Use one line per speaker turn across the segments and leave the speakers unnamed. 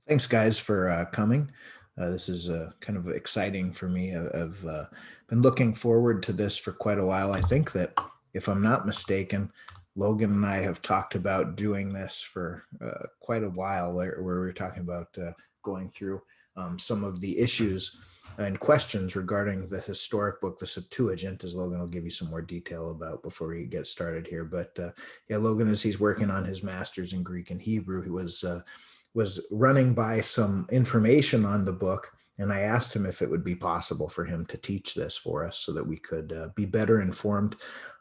Thanks, guys, for coming. This is kind of exciting for me. I've been looking forward to this for quite a while. I think that, if I'm not mistaken, Logan and I have talked about doing this for quite a while, where we're talking about going through some of the issues and questions regarding the historic book, the Septuagint, as Logan will give you some more detail about before we get started here. But yeah, Logan, as he's working on his master's in Greek and Hebrew, he was running by some information on the book, and I asked him if it would be possible for him to teach this for us so that we could be better informed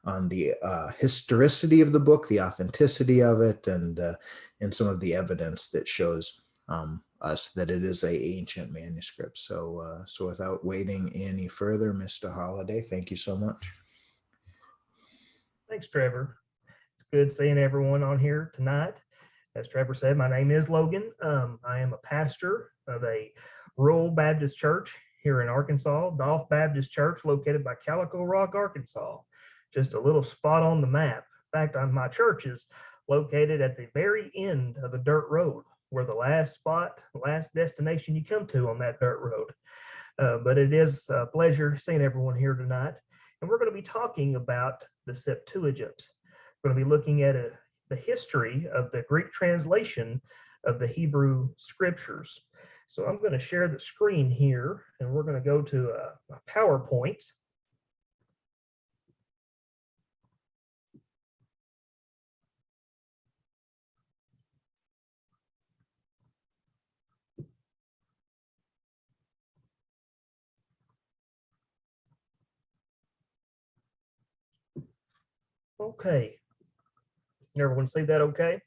on the historicity of the book, the authenticity of it, and some of the evidence that shows us that it is an ancient manuscript. So without waiting any further, Mr. Holiday, thank you so much.
Thanks, Trevor. It's good seeing everyone on here tonight. As Trevor said, my name is Logan. I am a pastor of a rural Baptist church here in Arkansas, Dolph Baptist Church, located by Calico Rock, Arkansas. Just a little spot on the map. In fact, my church is located at the very end of a dirt road. We're the last spot, last destination you come to on that dirt road. But it is a pleasure seeing everyone here tonight. And we're going to be talking about the Septuagint. We're going to be looking at the history of the Greek translation of the Hebrew scriptures. So I'm going to share the screen here, and we're going to go to a PowerPoint. Okay. Can everyone see that okay?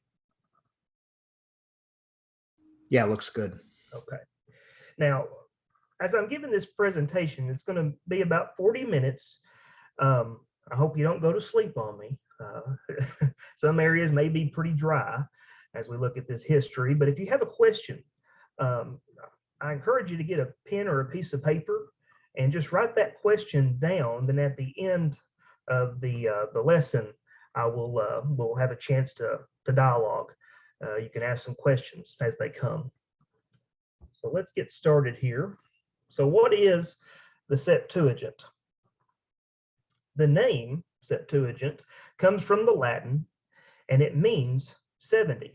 Yeah, looks good.
Okay. Now, as I'm giving this presentation, it's going to be about 40 minutes. I hope you don't go to sleep on me. Some areas may be pretty dry as we look at this history, but if you have a question, I encourage you to get a pen or a piece of paper and just write that question down. Then at the end of the lesson, I will have a chance to dialogue. You can ask some questions as they come. So let's get started here. So what is the Septuagint? The name Septuagint comes from the Latin, and it means 70.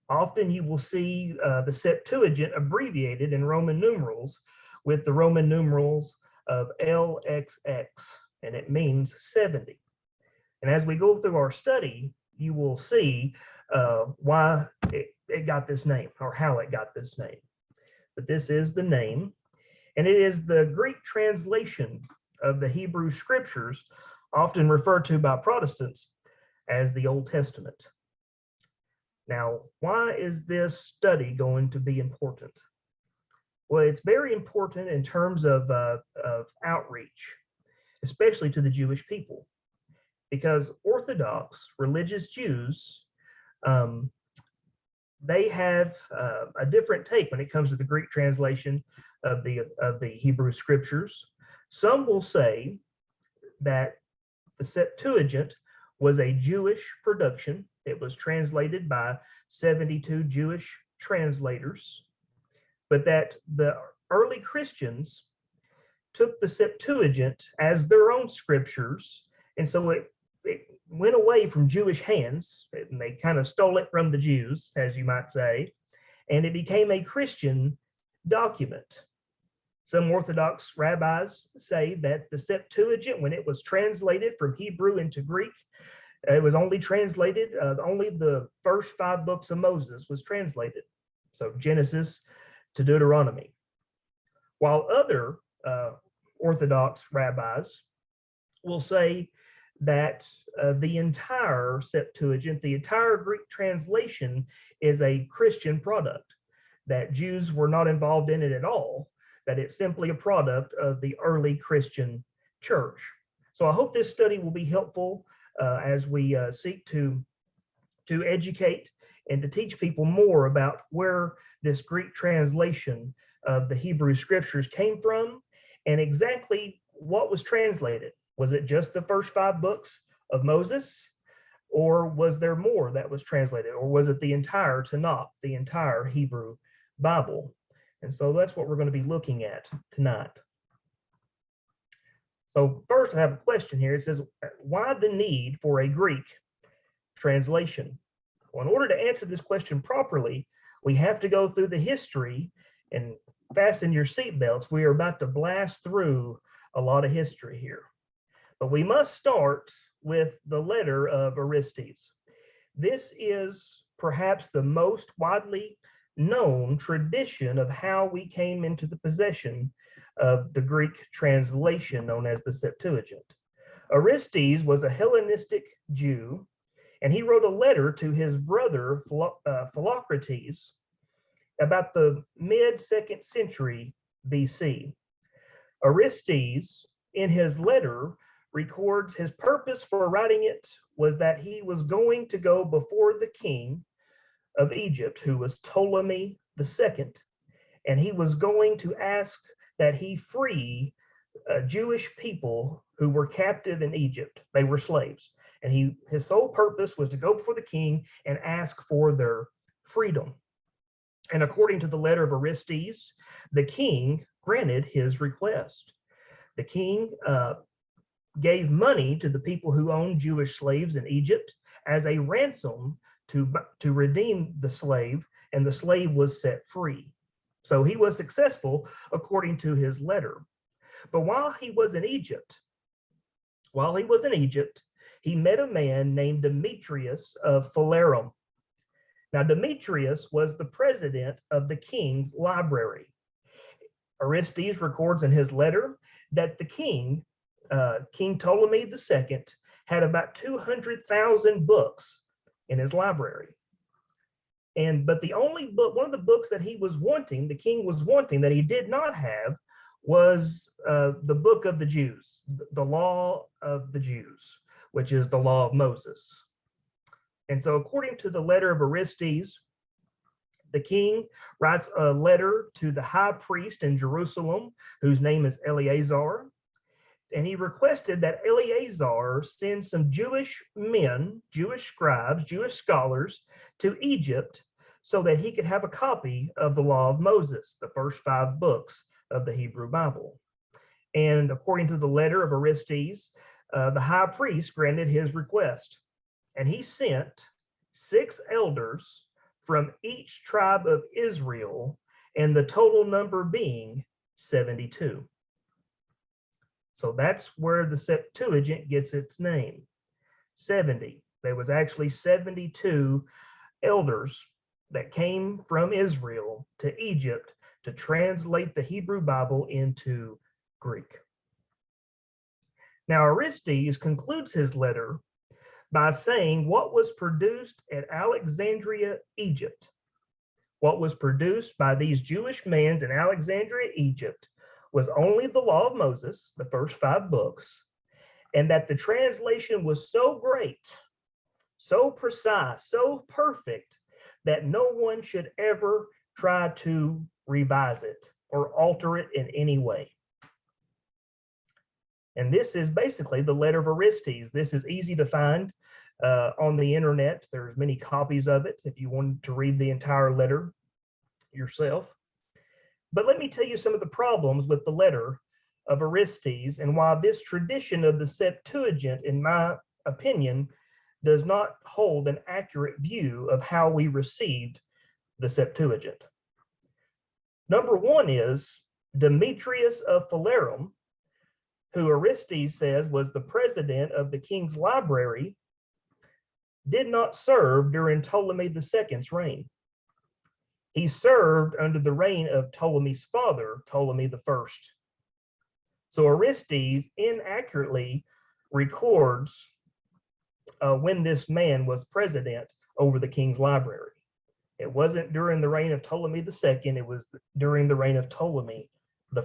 Often you will see the Septuagint abbreviated in Roman numerals with the Roman numerals of LXX, and it means 70. And as we go through our study, you will see why it got this name, or how it got this name. But this is the name, and it is the Greek translation of the Hebrew scriptures, often referred to by Protestants as the Old Testament. Now, why is this study going to be important? Well, it's very important in terms of outreach, especially to the Jewish people, because Orthodox religious Jews, they have a different take when it comes to the Greek translation of the Hebrew scriptures. Some will say that the Septuagint was a Jewish production. It was translated by 72 Jewish translators, but that the early Christians took the Septuagint as their own scriptures, and so it went away from Jewish hands, and they kind of stole it from the Jews, as you might say, and it became a Christian document. Some Orthodox rabbis say that the Septuagint, when it was translated from Hebrew into Greek, it was only translated, only the first 5 books of Moses was translated. So Genesis to Deuteronomy. While other Orthodox rabbis will say that the entire Septuagint, the entire Greek translation, is a Christian product, that Jews were not involved in it at all, that it's simply a product of the early Christian church. So I hope this study will be helpful as we seek to educate and to teach people more about where this Greek translation of the Hebrew scriptures came from and exactly what was translated. Was it just the first 5 books of Moses, or was there more that was translated, or was it the entire Tanakh, the entire Hebrew Bible. And so that's what we're going to be looking at tonight. So first, I have a question here. It says, why the need for a Greek translation? Well, in order to answer this question properly, we have to go through the history and fasten your seatbelts. We are about to blast through a lot of history here. But we must start with the letter of Aristeas. This is perhaps the most widely known tradition of how we came into the possession of the Greek translation known as the Septuagint. Aristeas was a Hellenistic Jew, and he wrote a letter to his brother Philocrates about the mid-2nd century BC. Aristeas, in his letter, records his purpose for writing it was that he was going to go before the king of Egypt, who was Ptolemy II, and he was going to ask that he free Jewish people who were captive in Egypt. They were slaves. And his sole purpose was to go before the king and ask for their freedom. And according to the letter of Aristeas, the king granted his request. The king gave money to the people who owned Jewish slaves in Egypt as a ransom to redeem the slave, and the slave was set free. So he was successful according to his letter. But while he was in Egypt, he met a man named Demetrius of Phalerum. Now, Demetrius was the president of the king's library. Aristeas records in his letter that the king, King Ptolemy II, had about 200,000 books in his library. But the only book, one of the books that he was wanting, the king was wanting, that he did not have, was the book of the Jews, the law of the Jews, which is the law of Moses. And so according to the letter of Aristeas, the king writes a letter to the high priest in Jerusalem, whose name is Eleazar, and he requested that Eleazar send some Jewish men, Jewish scribes, Jewish scholars to Egypt so that he could have a copy of the law of Moses, the first 5 books of the Hebrew Bible. And according to the letter of Aristeas, the high priest granted his request, and he sent 6 elders from each tribe of Israel, and the total number being 72. So that's where the Septuagint gets its name, 70. There was actually 72 elders that came from Israel to Egypt to translate the Hebrew Bible into Greek. Now, Aristeas concludes his letter by saying what was produced at Alexandria, Egypt, what was produced by these Jewish men in Alexandria, Egypt, was only the law of Moses, the first 5 books, and that the translation was so great, so precise, so perfect, that no one should ever try to revise it or alter it in any way. And this is basically the letter of Aristeas. This is easy to find on the internet. There's many copies of it if you wanted to read the entire letter yourself. But let me tell you some of the problems with the letter of Aristeas and why this tradition of the Septuagint, in my opinion, does not hold an accurate view of how we received the Septuagint. Number one is Demetrius of Phalerum, who Aristeas says was the president of the king's library, did not serve during Ptolemy II's reign. He served under the reign of Ptolemy's father, Ptolemy I. So Aristeas inaccurately records when this man was president over the king's library. It wasn't during the reign of Ptolemy II, it was during the reign of Ptolemy I.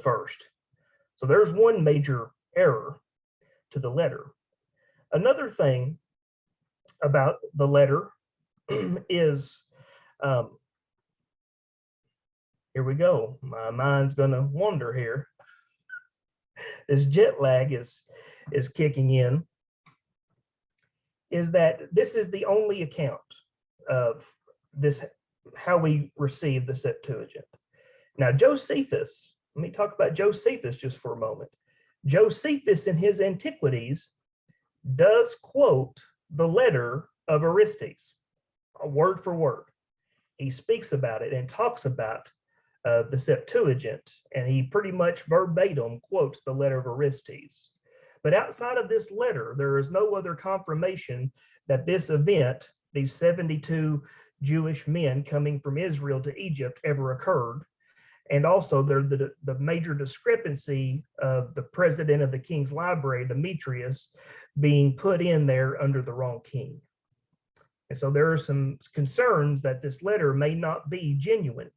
So there's one major error to the letter. Another thing about the letter is, here we go. My mind's gonna wander here. This jet lag is kicking in. Is that this is the only account of this how we receive the Septuagint. Now, Josephus, let me talk about Josephus just for a moment. Josephus in his Antiquities does quote the letter of Aristeas, word for word. He speaks about it and talks about the Septuagint, and he pretty much verbatim quotes the letter of Aristeas. But outside of this letter, there is no other confirmation that this event, these 72 Jewish men coming from Israel to Egypt, ever occurred. And also the major discrepancy of the president of the king's library, Demetrius, being put in there under the wrong king. And so there are some concerns that this letter may not be genuine.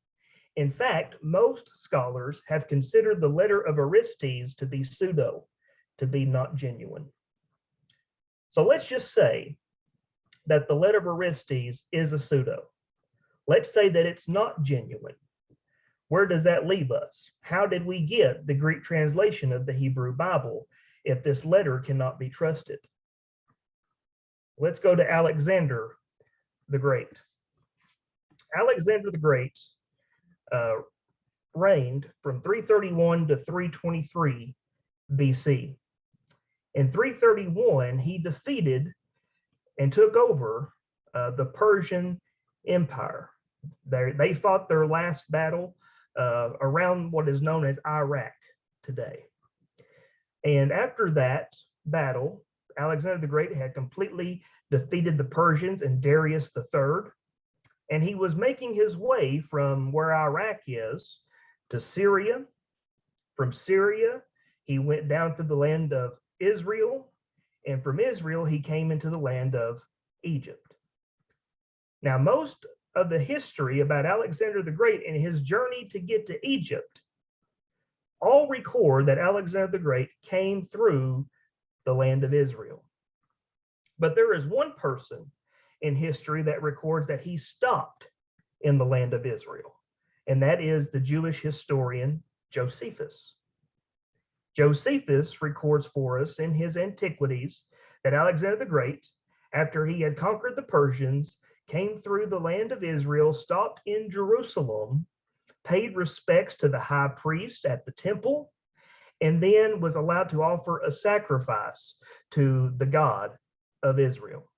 In fact, most scholars have considered the letter of Aristeas to be pseudo, to be not genuine. So let's just say that the letter of Aristeas is a pseudo. Let's say that it's not genuine. Where does that leave us? How did we get the Greek translation of the Hebrew Bible if this letter cannot be trusted? Let's go to Alexander the Great. Alexander the Great reigned from 331 to 323 BC. In 331, he defeated and took over the Persian Empire. They fought their last battle around what is known as Iraq today. And after that battle, Alexander the Great had completely defeated the Persians and Darius III, and he was making his way from where Iraq is to Syria. From Syria, he went down through the land of Israel, and from Israel, he came into the land of Egypt. Now, most of the history about Alexander the Great and his journey to get to Egypt all record that Alexander the Great came through the land of Israel. But there is one person in history that records that he stopped in the land of Israel, and that is the Jewish historian Josephus. Josephus records for us in his Antiquities that Alexander the Great, after he had conquered the Persians, came through the land of Israel, stopped in Jerusalem, paid respects to the high priest at the temple, and then was allowed to offer a sacrifice to the God of Israel.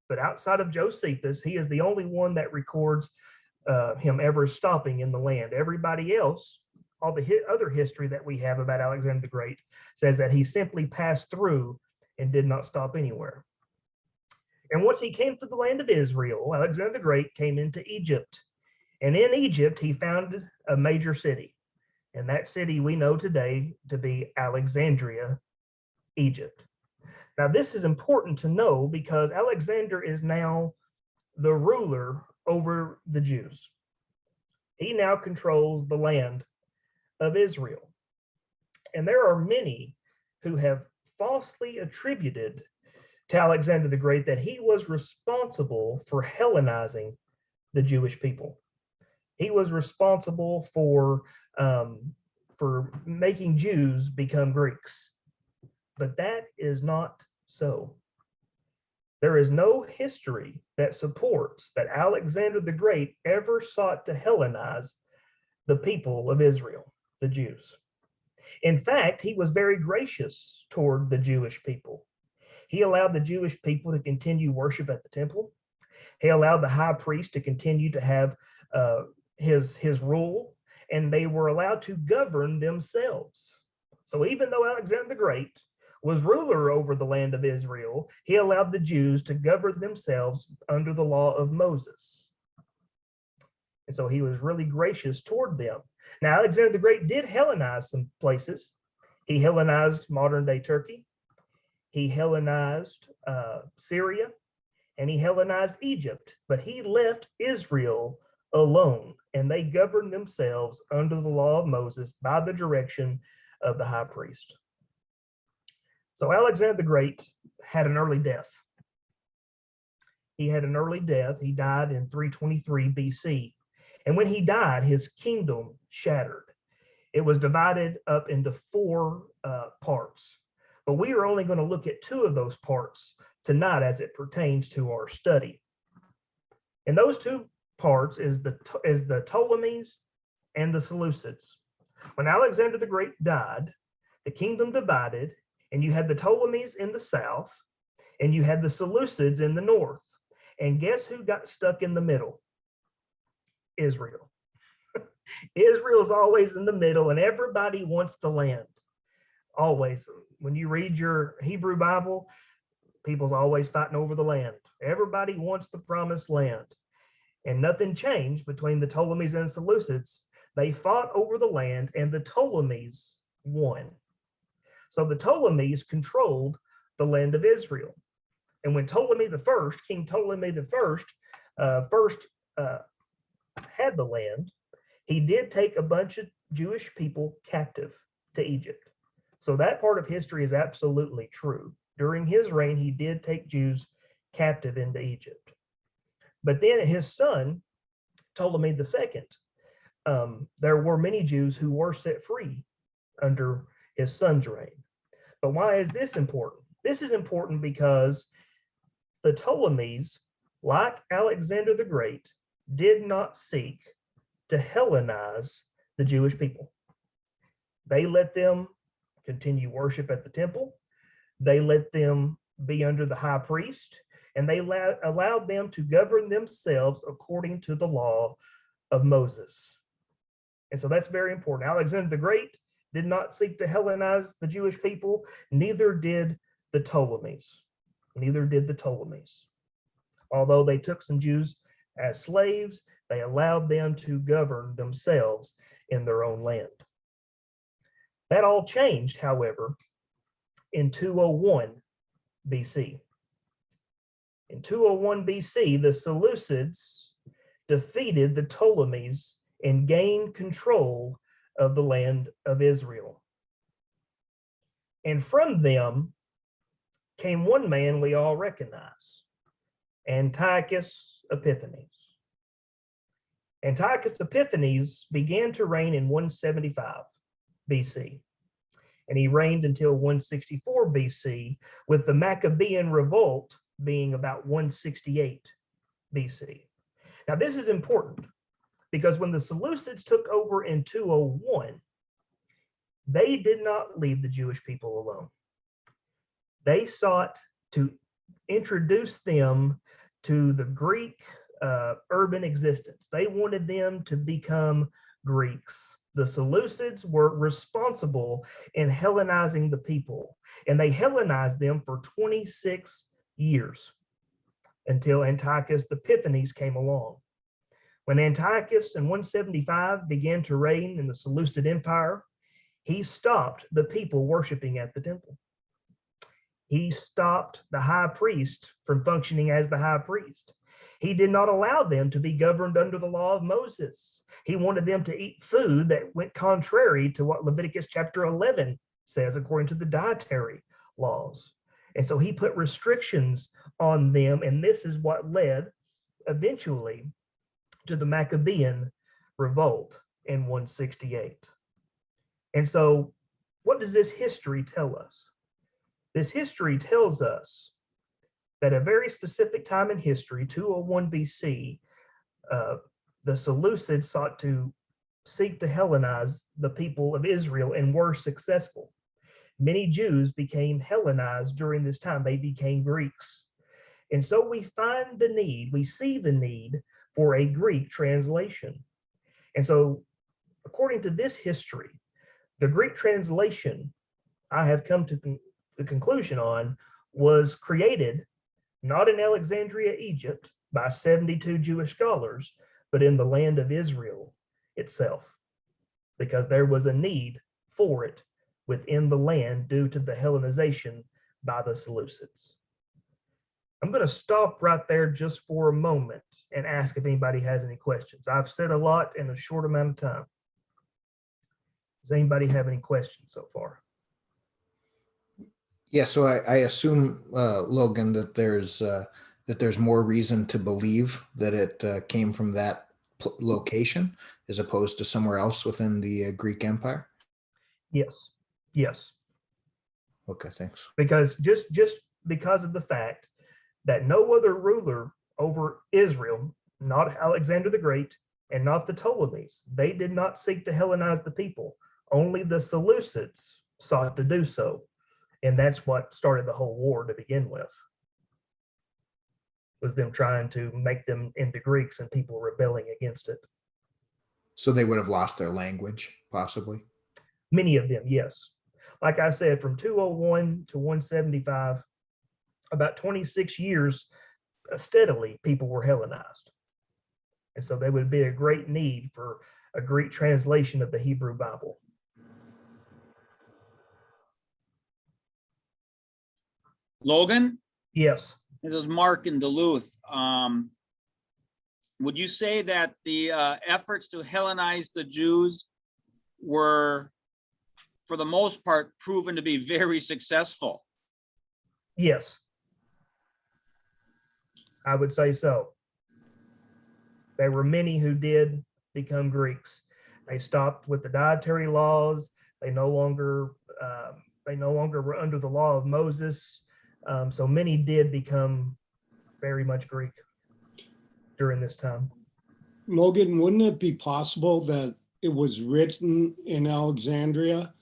But outside of Josephus, he is the only one that records him ever stopping in the land. Everybody else, all the other history that we have about Alexander the Great, says that he simply passed through and did not stop anywhere. And once he came to the land of Israel, Alexander the Great came into Egypt. And in Egypt, he founded a major city. And that city we know today to be Alexandria, Egypt. Now, this is important to know because Alexander is now the ruler over the Jews. He now controls the land of Israel. And there are many who have falsely attributed to Alexander the Great that he was responsible for Hellenizing the Jewish people. He was responsible for making Jews become Greeks. But that is not so. There is no history that supports that Alexander the Great ever sought to Hellenize the people of Israel, the Jews. In fact, he was very gracious toward the Jewish people. He allowed the Jewish people to continue worship at the temple. He allowed the high priest to continue to have his rule, and they were allowed to govern themselves. So even though Alexander the Great was ruler over the land of Israel, he allowed the Jews to govern themselves under the law of Moses. And so he was really gracious toward them. Now, Alexander the Great did Hellenize some places. He Hellenized modern-day Turkey. He Hellenized Syria, and he Hellenized Egypt, but he left Israel alone, and they governed themselves under the law of Moses by the direction of the high priest. So Alexander the Great had an early death. He had an early death. He died in 323 BC. And when he died, his kingdom shattered. It was divided up into four parts. But we are only going to look at two of those parts tonight as it pertains to our study. And those two parts is the Ptolemies and the Seleucids. When Alexander the Great died, the kingdom divided, and you had the Ptolemies in the south, and you had the Seleucids in the north. And guess who got stuck in the middle? Israel. Israel's always in the middle, and everybody wants the land. Always. When you read your Hebrew Bible, people's always fighting over the land. Everybody wants the promised land. And nothing changed between the Ptolemies and Seleucids. They fought over the land, and the Ptolemies won. So the Ptolemies controlled the land of Israel. And when Ptolemy the First, King Ptolemy the First, had the land, he did take a bunch of Jewish people captive to Egypt. So that part of history is absolutely true. During his reign, he did take Jews captive into Egypt. But then his son, Ptolemy II, there were many Jews who were set free under his son's reign. But why is this important? This is important because the Ptolemies, like Alexander the Great, did not seek to Hellenize the Jewish people. They let them continue worship at the temple. They let them be under the high priest, and they allowed them to govern themselves according to the law of Moses. And so that's very important. Alexander the Great did not seek to Hellenize the Jewish people, neither did the Ptolemies. Neither did the Ptolemies. Although they took some Jews as slaves, they allowed them to govern themselves in their own land. That all changed, however, in 201 BC. In 201 BC, the Seleucids defeated the Ptolemies and gained control of the land of Israel. And from them came one man we all recognize, Antiochus Epiphanes. Antiochus Epiphanes began to reign in 175 BC, and he reigned until 164 BC, with the Maccabean Revolt being about 168 BC. Now, this is important because when the Seleucids took over in 201, they did not leave the Jewish people alone. They sought to introduce them to the Greek urban existence. They wanted them to become Greeks. The Seleucids were responsible in Hellenizing the people, and they Hellenized them for 26 years until Antiochus Epiphanes came along. When Antiochus in 175 began to reign in the Seleucid Empire, he stopped the people worshiping at the temple. He stopped the high priest from functioning as the high priest. He did not allow them to be governed under the law of Moses. He wanted them to eat food that went contrary to what Leviticus chapter 11 says, according to the dietary laws. And so he put restrictions on them, and this is what led eventually to the Maccabean Revolt in 168. And so what does this history tell us? This history tells us that at a very specific time in history, 201 BC, the Seleucids sought to seek to Hellenize the people of Israel and were successful. Many Jews became Hellenized during this time. They became Greeks. And so we find the need, we see the need for a Greek translation. And so according to this history, the Greek translation I have come to the conclusion on was created not in Alexandria, Egypt, by 72 Jewish scholars, but in the land of Israel itself, because there was a need for it within the land due to the Hellenization by the Seleucids. I'm going to stop right there just for a moment and ask if anybody has any questions. I've said a lot in a short amount of time. Does anybody have any questions so far?
Yeah, so I assume, Logan, that there's more reason to believe that it came from that location as opposed to somewhere else within the Greek Empire.
Yes, yes.
Okay, thanks.
Because just because of the fact that no other ruler over Israel, not Alexander the Great and not the Ptolemies. They did not seek to Hellenize the people. Only the Seleucids sought to do so. And that's what started the whole war to begin with, was them trying to make them into Greeks and people rebelling against it.
So they would have lost their language, possibly?
Many of them, yes. Like I said, from 201 to 175, about 26 years, steadily people were Hellenized. And so there would be a great need for a Greek translation of the Hebrew Bible.
Logan?
Yes.
This is Mark in Duluth. Would you say that the efforts to Hellenize the Jews were, for the most part, proven to be very successful?
Yes. I would say so. There were many who did become Greeks. They stopped with the dietary laws. They no longer were under the law of Moses. So many did become very much Greek during this time.
Logan, wouldn't it be possible that it was written in Alexandria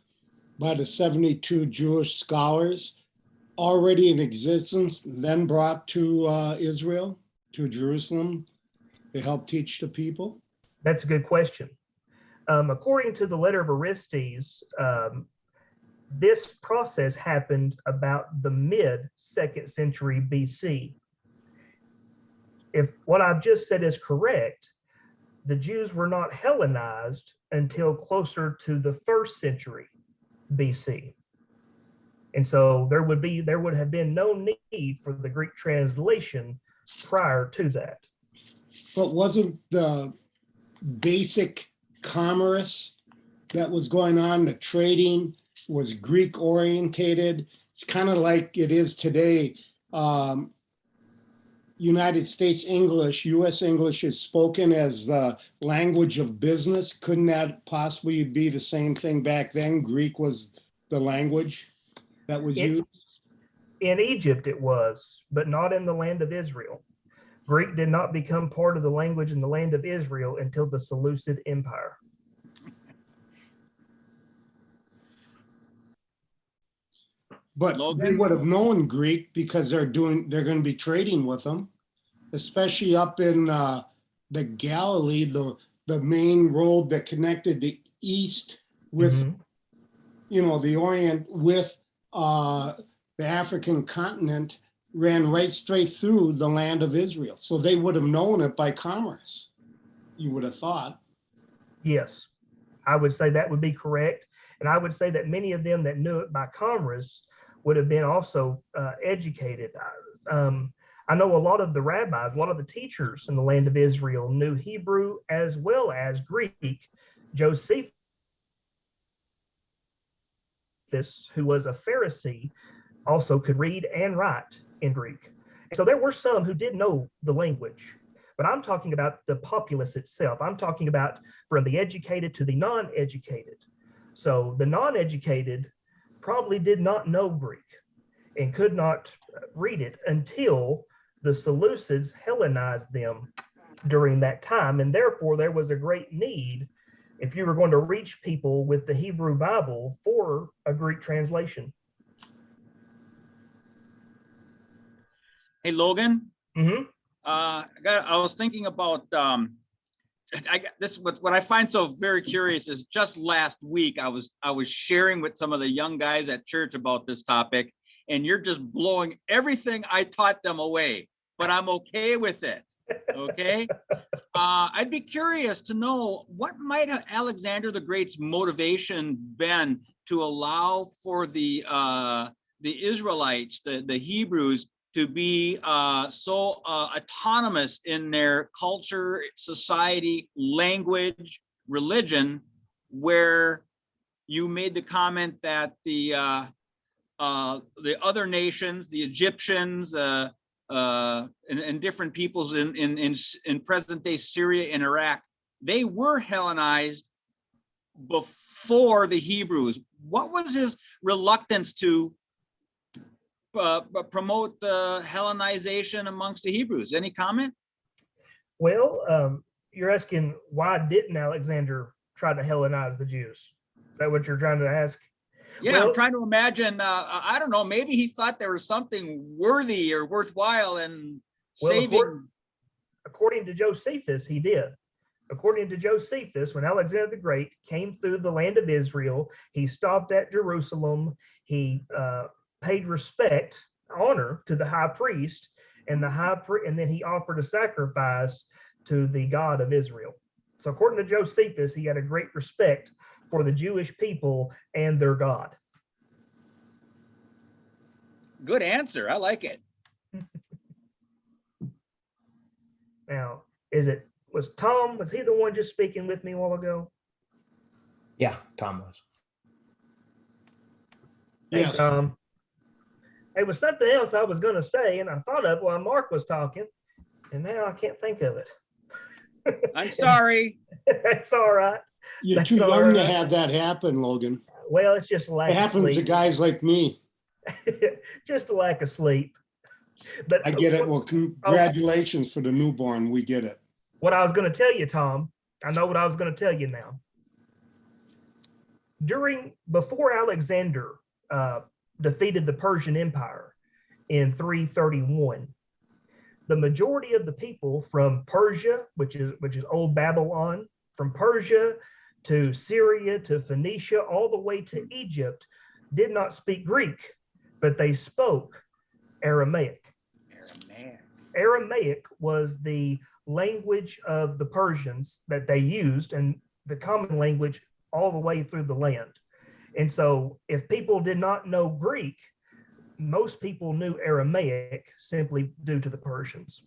by the 72 Jewish scholars already in existence, then brought to Israel, to Jerusalem, to help teach the people?
That's a good question. According to the letter of Aristeas, this process happened about the mid-2nd century BC. If what I've just said is correct, the Jews were not Hellenized until closer to the 1st century BC. And so there would have been no need for the Greek translation prior to that.
But wasn't the basic commerce that was going on, the trading, was Greek orientated? It's kind of like it is today. United States English, US English is spoken as the language of business. Couldn't that possibly be the same thing back then? Greek was the language that was used?
In Egypt it was, but not in the land of Israel. Greek did not become part of the language in the land of Israel until the Seleucid Empire.
But
Logan?
they would have known Greek because they're going to be trading with them, especially up in the Galilee, the main road that connected the east with, the Orient with the African continent, ran right straight through the land of Israel. So they would have known it by commerce, you would have thought. Yes,
I would say that would be correct. And I would say that many of them that knew it by commerce would have been also educated. I know a lot of the rabbis, a lot of the teachers in the land of Israel knew Hebrew as well as Greek. Josephus, who was a Pharisee, also could read and write in Greek. So there were some who did know the language, but I'm talking about the populace itself. I'm talking about from the educated to the non-educated. So the non-educated probably did not know Greek and could not read it until the Seleucids Hellenized them during that time. And therefore there was a great need, if you were going to reach people with the Hebrew Bible, for a Greek translation.
Hey, Logan.
Mm-hmm.
I was thinking about what I find so very curious is just last week I was sharing with some of the young guys at church about this topic, and you're just blowing everything I taught them away, but I'm okay with it. Okay. I'd be curious to know what might have Alexander the Great's motivation been to allow for the Israelites, the Hebrews, to be so autonomous in their culture, society, language, religion, where you made the comment that the other nations, the Egyptians, and different peoples in present day Syria and Iraq, they were Hellenized before the Hebrews. What was his reluctance to promote Hellenization amongst the Hebrews? Any comment?
Well, you're asking why didn't Alexander try to Hellenize the Jews? Is that what you're trying to ask?
Yeah,
Well-
I'm trying to imagine, I don't know, maybe he thought there was something worthy or worthwhile in
Well,
saving.
according to Josephus, he did. According to Josephus, when Alexander the Great came through the land of Israel, he stopped at Jerusalem. He paid respect, honor to the high priest, and and then he offered a sacrifice to the God of Israel. So according to Josephus, he had a great respect for the Jewish people and their God.
Good answer. I like it.
Now, was he the one just speaking with me a while ago?
Yeah, Tom was.
Hey,
Yes.
Tom. It was something else I was going to say, and I thought of it while Mark was talking, and now I can't think of it.
I'm sorry.
That's all right.
You're
That's
too
all
young to
right.
have that happen, Logan.
Well, it's just a lack
It
of
happens to
sleep.
guys like me.
Just a lack of sleep. But
I get it. Well, congratulations for the newborn. We get it.
what I was going to tell you, Tom, I know what I was going to tell you now. Before Alexander defeated the Persian Empire in 331, the majority of the people from Persia, which is old Babylon, from Persia to Syria to Phoenicia, all the way to Egypt, did not speak Greek, but they spoke Aramaic. Aramaic was the language of the Persians that they used, and the common language all the way through the land. And so if people did not know Greek, most people knew Aramaic simply due to the Persians.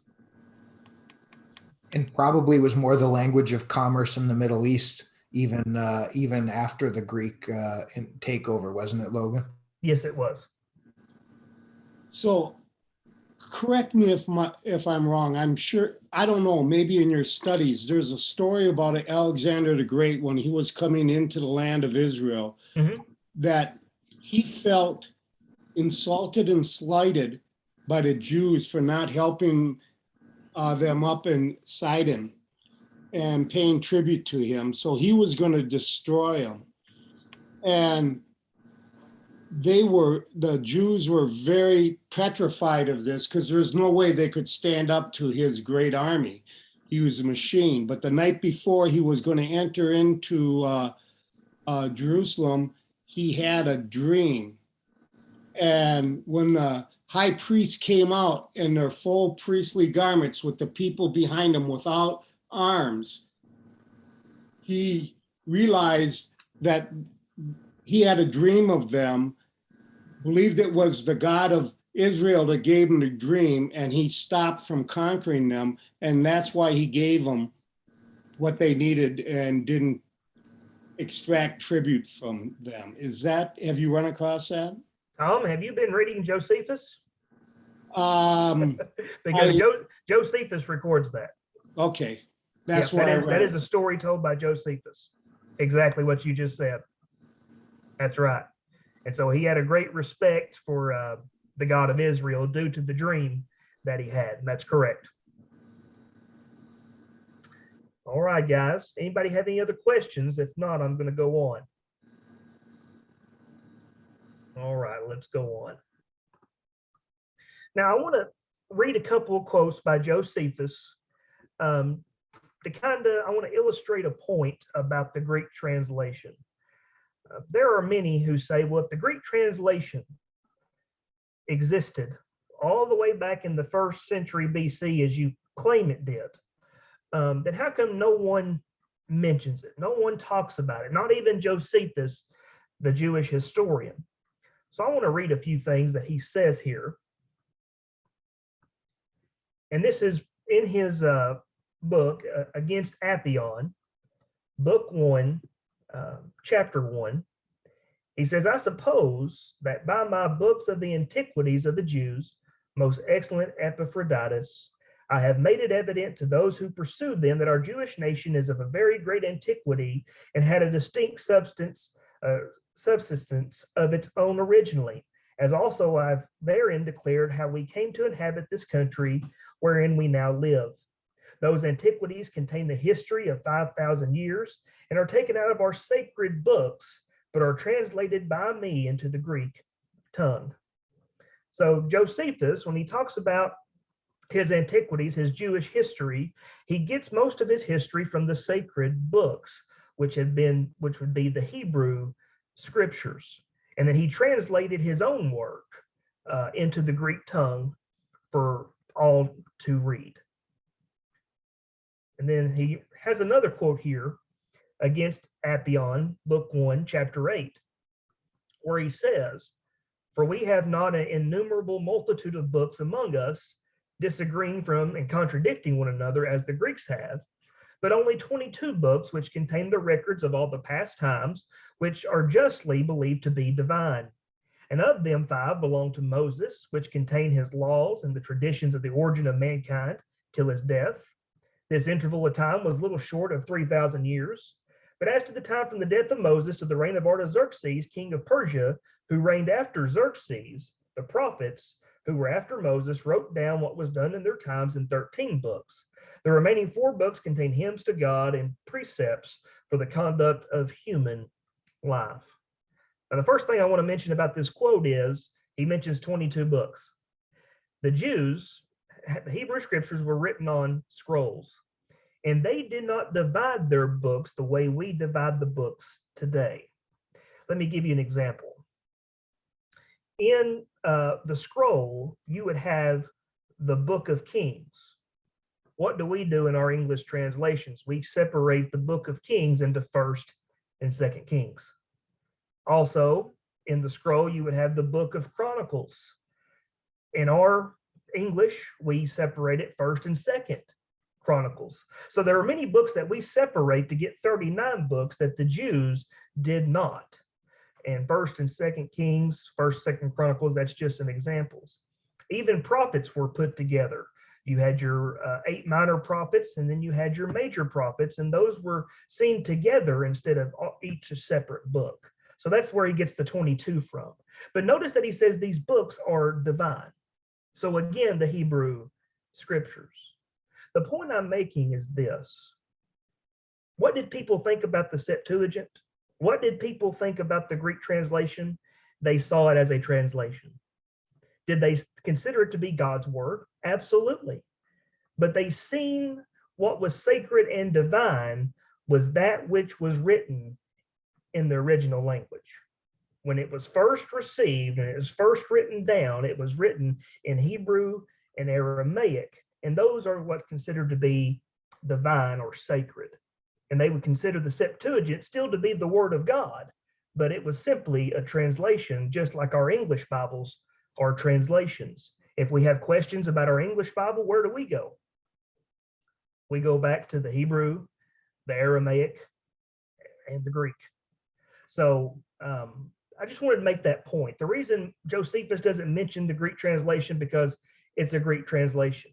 And probably was more the language of commerce in the Middle East, even after the Greek takeover, wasn't it, Logan?
Yes, it was.
So correct me if I'm wrong. I'm sure, I don't know, maybe in your studies, there's a story about Alexander the Great when he was coming into the land of Israel, that he felt insulted and slighted by the Jews for not helping them up in Sidon and paying tribute to him. So he was going to destroy them. And the Jews were very petrified of this because there's no way they could stand up to his great army. He was a machine. But the night before he was going to enter into Jerusalem, he had a dream. And when the high priest came out in their full priestly garments with the people behind him without arms, he realized that he had a dream of them, believed it was the God of Israel that gave him the dream, and he stopped from conquering them. And that's why he gave them what they needed and didn't extract tribute from them. Have you run across that?
Tom, have you been reading Josephus?
Because
Because Josephus records that.
okay, that's
Yeah,
what I read.
that is a story told by Josephus. Exactly what you just said. That's right. And so he had a great respect for the God of Israel due to the dream that he had. And that's correct. All right, guys. Anybody have any other questions? If not, I'm going to go on. All right, let's go on. Now, I want to read a couple of quotes by Josephus I want to illustrate a point about the Greek translation. There are many who say, well, if the Greek translation existed all the way back in the 1st century BC, as you claim it did, then how come no one mentions it? No one talks about it, not even Josephus, the Jewish historian. So I want to read a few things that he says here. And this is in his book, Against Apion, book 1, chapter 1. He says, I suppose that by my books of the antiquities of the Jews, most excellent Epaphroditus, I have made it evident to those who pursued them that our Jewish nation is of a very great antiquity and had a distinct subsistence of its own originally, as also I've therein declared how we came to inhabit this country wherein we now live. Those antiquities contain the history of 5,000 years and are taken out of our sacred books, but are translated by me into the Greek tongue. So Josephus, when he talks about his antiquities, his Jewish history, he gets most of his history from the sacred books, which would be the Hebrew scriptures. And then he translated his own work into the Greek tongue for all to read. And then he has another quote here against Appian, book 1, chapter 8, where he says, "For we have not an innumerable multitude of books among us, disagreeing from and contradicting one another as the Greeks have, but only 22 books which contain the records of all the past times, which are justly believed to be divine. And of them 5 belong to Moses, which contain his laws and the traditions of the origin of mankind till his death. This interval of time was little short of 3,000 years. But as to the time from the death of Moses to the reign of Artaxerxes, king of Persia, who reigned after Xerxes, the prophets who were after Moses wrote down what was done in their times in 13 books. The remaining 4 books contain hymns to God and precepts for the conduct of human life." Now, the first thing I want to mention about this quote is he mentions 22 books. The Jews, the Hebrew scriptures were written on scrolls, and they did not divide their books the way we divide the books today. Let me give you an example. In the scroll, you would have the Book of Kings. What do we do in our English translations? We separate the Book of Kings into 1st and 2nd Kings. Also, in the scroll, you would have the Book of Chronicles. In our English, we separate it 1st and 2nd Chronicles. So there are many books that we separate to get 39 books that the Jews did not. And 1st and 2nd Kings, 1st, 2nd Chronicles, that's just some examples. Even prophets were put together. You had your 8 minor prophets, and then you had your major prophets, and those were seen together instead of each a separate book. So that's where he gets the 22 from. But notice that he says these books are divine. So again, the Hebrew scriptures. The point I'm making is this. What did people think about the Septuagint? What did people think about the Greek translation? They saw it as a translation. Did they consider it to be God's word? Absolutely. But they seen what was sacred and divine was that which was written in the original language. When it was first received and it was first written down, it was written in Hebrew and Aramaic. And those are what's considered to be divine or sacred. And they would consider the Septuagint still to be the word of God, but it was simply a translation, just like our English Bibles are translations. If we have questions about our English Bible, where do we go? We go back to the Hebrew, the Aramaic, and the Greek. So I just wanted to make that point. The reason Josephus doesn't mention the Greek translation because it's a Greek translation.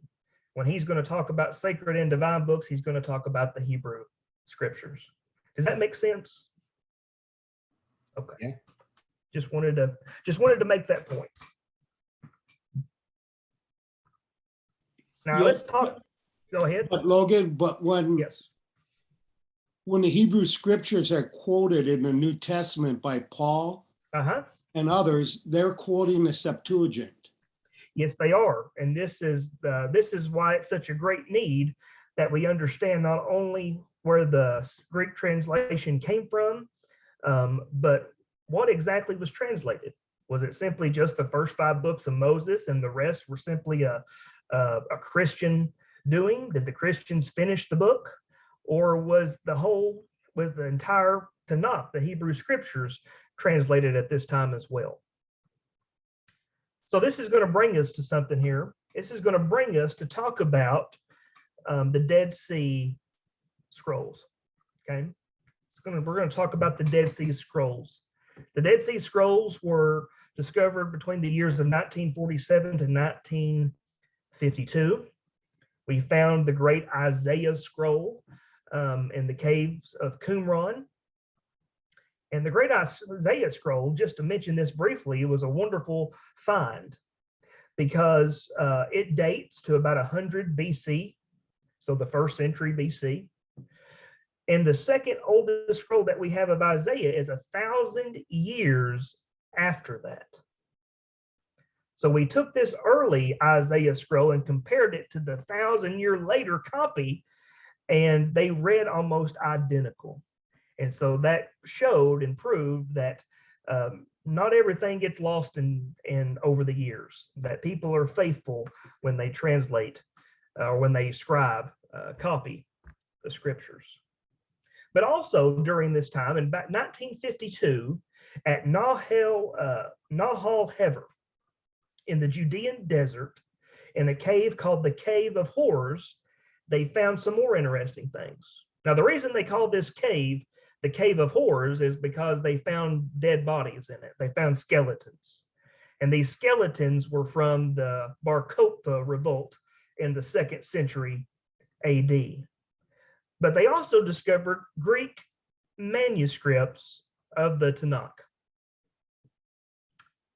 When he's going to talk about sacred and divine books, he's going to talk about the Hebrew scriptures. Does that make sense? Okay.
Yeah.
Just wanted to make that point. Now
Yeah.
let's talk. Go ahead.
But Logan, but
Yes.
when the Hebrew scriptures are quoted in the New Testament by Paul and others, they're quoting the Septuagint.
Yes, they are. And this is why it's such a great need that we understand not only where the Greek translation came from, but what exactly was translated. Was it simply just the first 5 books of Moses and the rest were simply a Christian doing? Did the Christians finish the book? Or was the entire Tanakh, the Hebrew scriptures, translated at this time as well? So this is going to bring us to something here. This is going to bring us to talk about the Dead Sea Scrolls. Okay, we're going to talk about the Dead Sea Scrolls. The Dead Sea Scrolls were discovered between the years of 1947 to 1952. We found the great Isaiah scroll in the caves of Qumran. And the great Isaiah scroll, just to mention this briefly, it was a wonderful find because it dates to about 100 BC. so the 1st century BC. And the second oldest scroll that we have of Isaiah is 1,000 years after that. So we took this early Isaiah scroll and compared it to the 1,000-year later copy, and they read almost identical. And so that showed and proved that not everything gets lost in over the years, that people are faithful when they translate or when they copy the scriptures. But also during this time, in about 1952, at Nahal Hever in the Judean desert, in a cave called the Cave of Horrors, they found some more interesting things. Now, the reason they called this cave the Cave of Horrors is because they found dead bodies in it. They found skeletons. And these skeletons were from the Bar Kokhba Revolt in the 2nd century AD. But they also discovered Greek manuscripts of the Tanakh.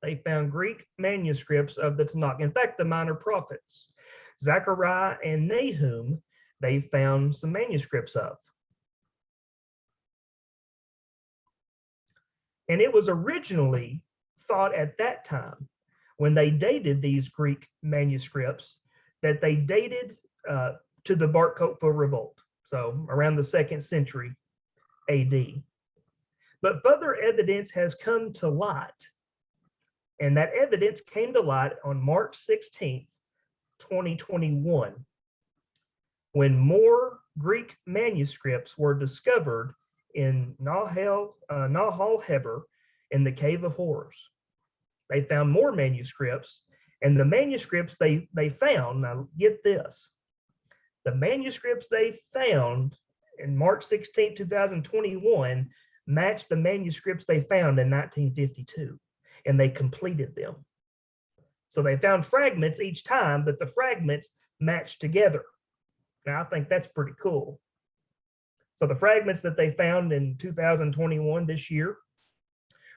They found Greek manuscripts of the Tanakh. In fact, the minor prophets, Zechariah and Nahum, they found some manuscripts of. And it was originally thought at that time, when they dated these Greek manuscripts, that they dated to the Bar Kokhba Revolt, so around the 2nd century AD. But further evidence has come to light, and that evidence came to light on March 16th, 2021, when more Greek manuscripts were discovered in Nahal Hever in the Cave of Horrors. They found more manuscripts, and the manuscripts they found, now get this, the manuscripts they found in March 16, 2021 matched the manuscripts they found in 1952, and they completed them. So they found fragments each time, but the fragments matched together. Now, I think that's pretty cool. So the fragments that they found in 2021, this year,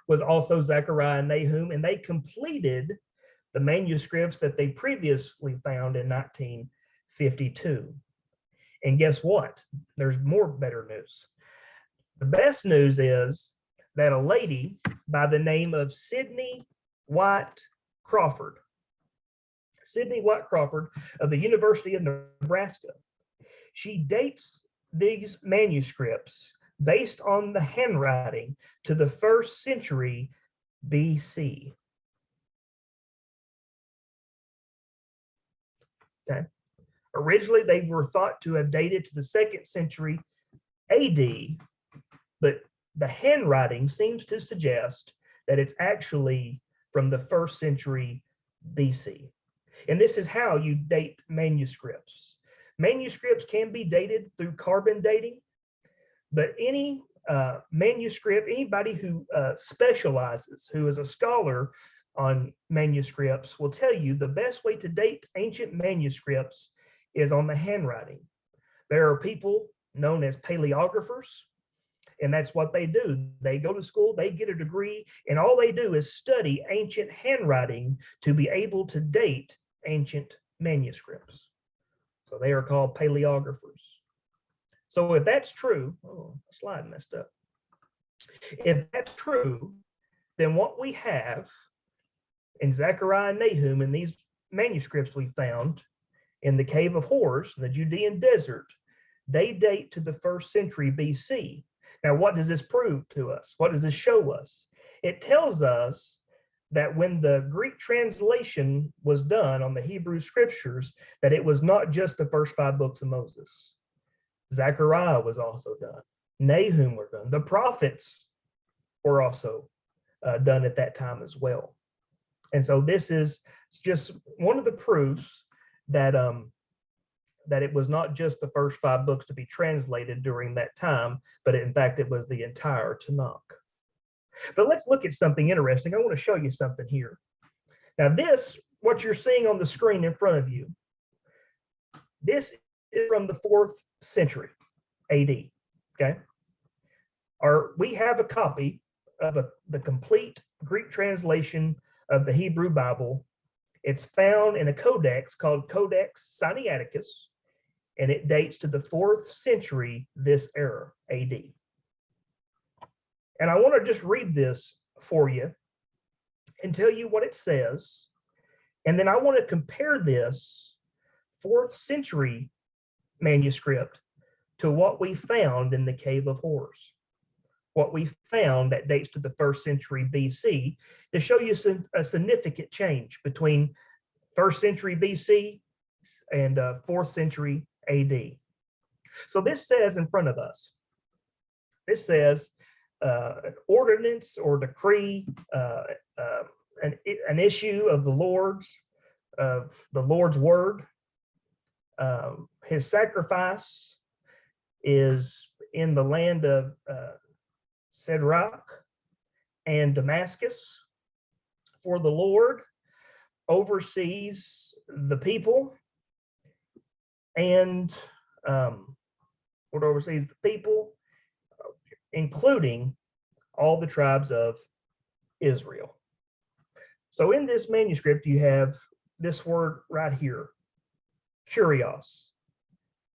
was also Zechariah and Nahum, and they completed the manuscripts that they previously found in 1952. And guess what? There's more better news. The best news is that a lady by the name of Sydney White Crawford of the University of Nebraska, she dates these manuscripts based on the handwriting to the 1st century BC. Okay. Originally, they were thought to have dated to the 2nd century AD, but the handwriting seems to suggest that it's actually from the 1st century BC. And this is how you date manuscripts. Manuscripts can be dated through carbon dating, but any manuscript, anybody who specializes, who is a scholar on manuscripts, will tell you the best way to date ancient manuscripts is on the handwriting. There are people known as paleographers, and that's what they do. They go to school, they get a degree, and all they do is study ancient handwriting to be able to date ancient manuscripts. So they are called paleographers. So if that's true, oh, the slide messed up. If that's true, then what we have in Zechariah and Nahum in these manuscripts we found in the Cave of Horrors, the Judean desert, they date to the 1st century BC. Now, what does this prove to us? What does this show us? It tells us that when the Greek translation was done on the Hebrew scriptures, that it was not just the first 5 books of Moses. Zechariah was also done. Nahum were done. The prophets were also done at that time as well. And so this is just one of the proofs that that it was not just the first 5 books to be translated during that time, but in fact, it was the entire Tanakh. But let's look at something interesting. I want to show you something here. Now this, what you're seeing on the screen in front of you, this is from the 4th century AD, okay? We have a copy of the complete Greek translation of the Hebrew Bible. It's found in a codex called Codex Sinaiticus and it dates to the 4th century this era, AD. And I want to just read this for you and tell you what it says. And then I want to compare this 4th century manuscript to what we found in the Cave of Horrors. What we found that dates to the 1st century BC, to show you a significant change between 1st century BC and 4th century AD. So this says in front of us, this says an ordinance or decree, an issue of the Lord's word. His sacrifice is in the land of Sedrach and Damascus, for the Lord oversees the people and Lord oversees the people, including all the tribes of Israel. So in this manuscript, you have this word right here, kurios.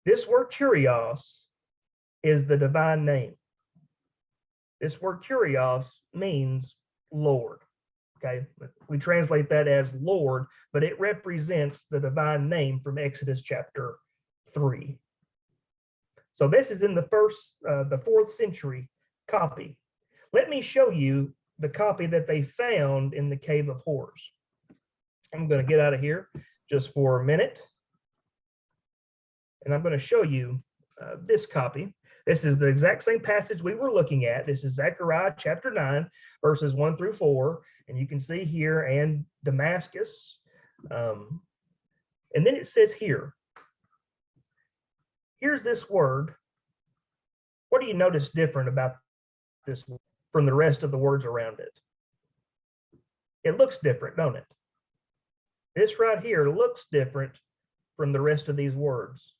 This word kurios is the divine name. This word kurios means Lord. Okay, we translate that as Lord, but it represents the divine name from Exodus chapter 3. So this is in the 4th century copy. Let me show you the copy that they found in the Cave of Horrors. I'm going to get out of here just for a minute, and I'm going to show you this copy. This is the exact same passage we were looking at. This is Zechariah chapter 9, verses 1 through 4. And you can see here, and Damascus. And then it says here, here's this word. What do you notice different about this from the rest of the words around it? It looks different, don't it? This right here looks different from the rest of these words.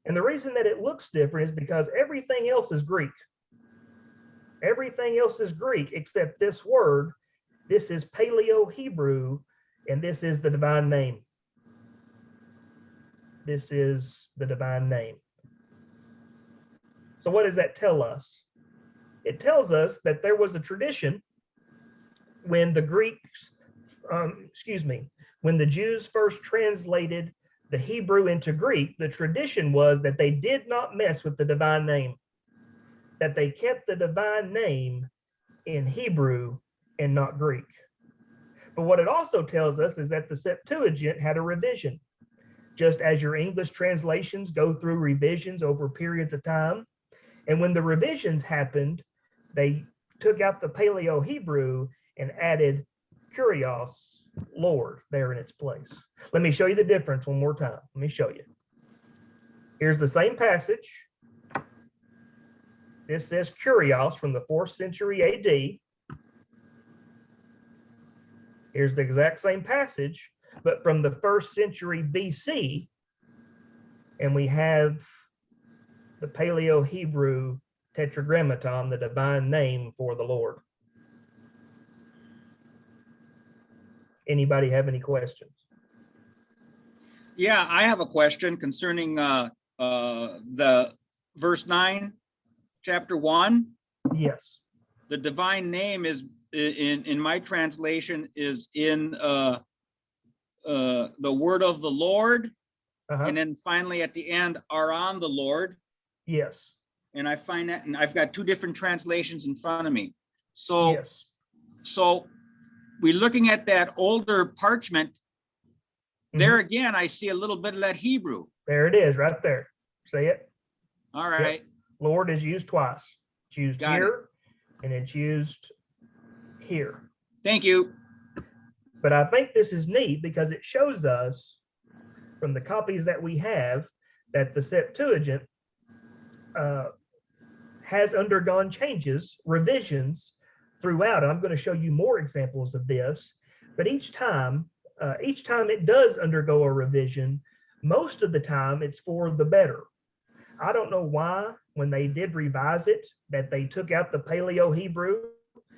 And the reason that it looks different is because everything else is Greek. Everything else is Greek except this word. This is Paleo-Hebrew, and this is the divine name. This is the divine name. So what does that tell us? It tells us that there was a tradition when the Greeks, when the Jews first translated the Hebrew into Greek, the tradition was that they did not mess with the divine name, that they kept the divine name in Hebrew and not Greek. But what it also tells us is that the Septuagint had a revision. Just as your English translations go through revisions over periods of time. And when the revisions happened, they took out the Paleo-Hebrew and added kurios, Lord, there in its place. Let me show you the difference one more time. Let me show you. Here's the same passage. This says kurios from the 4th century AD. Here's the exact same passage, but from the 1st century BC. And we have the Paleo-Hebrew tetragrammaton, the divine name for the Lord. Anybody have any questions?
Yeah, I have a question concerning the verse 9, chapter 1.
Yes.
The divine name is in my translation is in the word of the Lord, and then finally at the end are on the Lord.
Yes.
And I find that, and I've got two different translations in front of me. So,
yes.
So we're looking at that older parchment. There again, I see a little bit of that Hebrew.
There it is, right there. See it?
All right.
Yep. Lord is used twice. It's used
Got
here, and it's used here.
Thank you.
But I think this is neat because it shows us from the copies that we have that the Septuagint has undergone changes, revisions throughout. I'm going to show you more examples of this, but each time it does undergo a revision, most of the time it's for the better. I don't know why, when they did revise it, that they took out the Paleo-Hebrew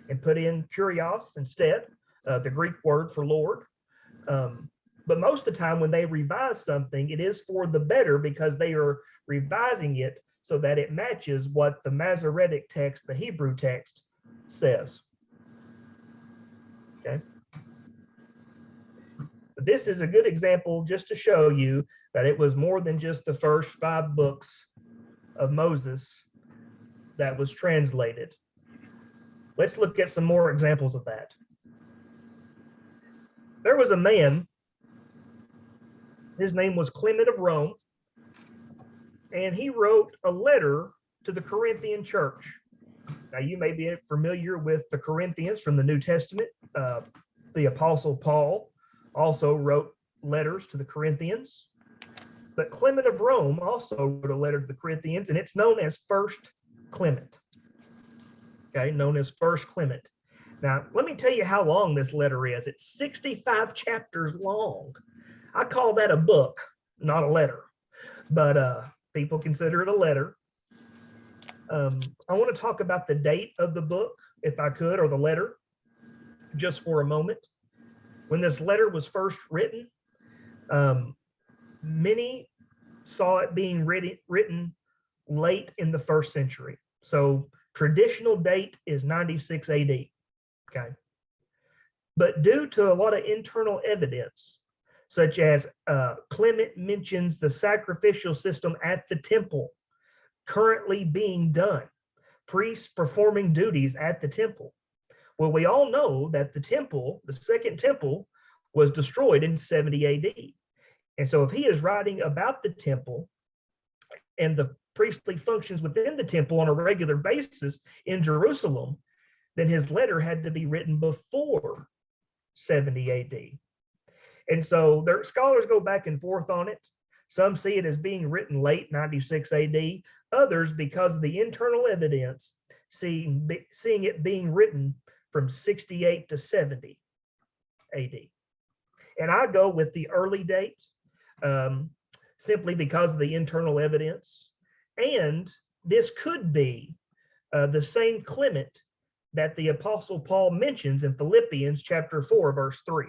and put in kurios instead, the Greek word for Lord. But most of the time when they revise something, it is for the better because they are revising it so that it matches what the Masoretic text, the Hebrew text, says. Okay. But this is a good example just to show you that it was more than just the first 5 books of Moses that was translated. Let's look at some more examples of that. There was a man, his name was Clement of Rome, and he wrote a letter to the Corinthian church. Now, you may be familiar with the Corinthians from the New Testament. The Apostle Paul also wrote letters to the Corinthians. But Clement of Rome also wrote a letter to the Corinthians, and it's known as First Clement. Okay, known as First Clement. Now, let me tell you how long this letter is. It's 65 chapters long. I call that a book, not a letter, but people consider it a letter. I want to talk about the date of the book, if I could, or the letter, just for a moment. When this letter was first written, many saw it being written late in the 1st century. So traditional date is 96 AD. Okay. But due to a lot of internal evidence, such as Clement mentions the sacrificial system at the temple currently being done, priests performing duties at the temple. Well, we all know that the temple, the second temple, was destroyed in 70 AD. And so if he is writing about the temple and the priestly functions within the temple on a regular basis in Jerusalem, then his letter had to be written before 70 AD. And so their scholars go back and forth on it. Some see it as being written late 96 AD. Others, because of the internal evidence, seeing it being written from 68 to 70 AD. And I go with the early date simply because of the internal evidence. And this could be the same Clement that the Apostle Paul mentions in Philippians chapter 4, verse 3.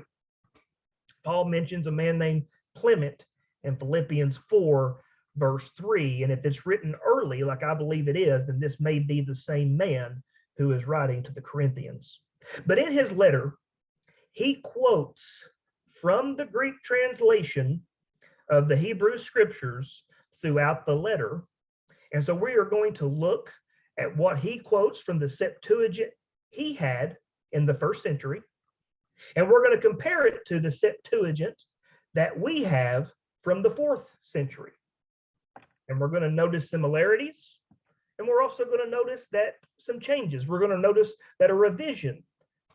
Paul mentions a man named Clement in Philippians 4, verse 3. And if it's written early, like I believe it is, then this may be the same man who is writing to the Corinthians. But in his letter, he quotes from the Greek translation of the Hebrew scriptures throughout the letter. And so we are going to look at what he quotes from the Septuagint he had in the 1st century. And we're going to compare it to the Septuagint that we have from the 4th century. And we're going to notice similarities. And we're also going to notice that some changes. We're going to notice that a revision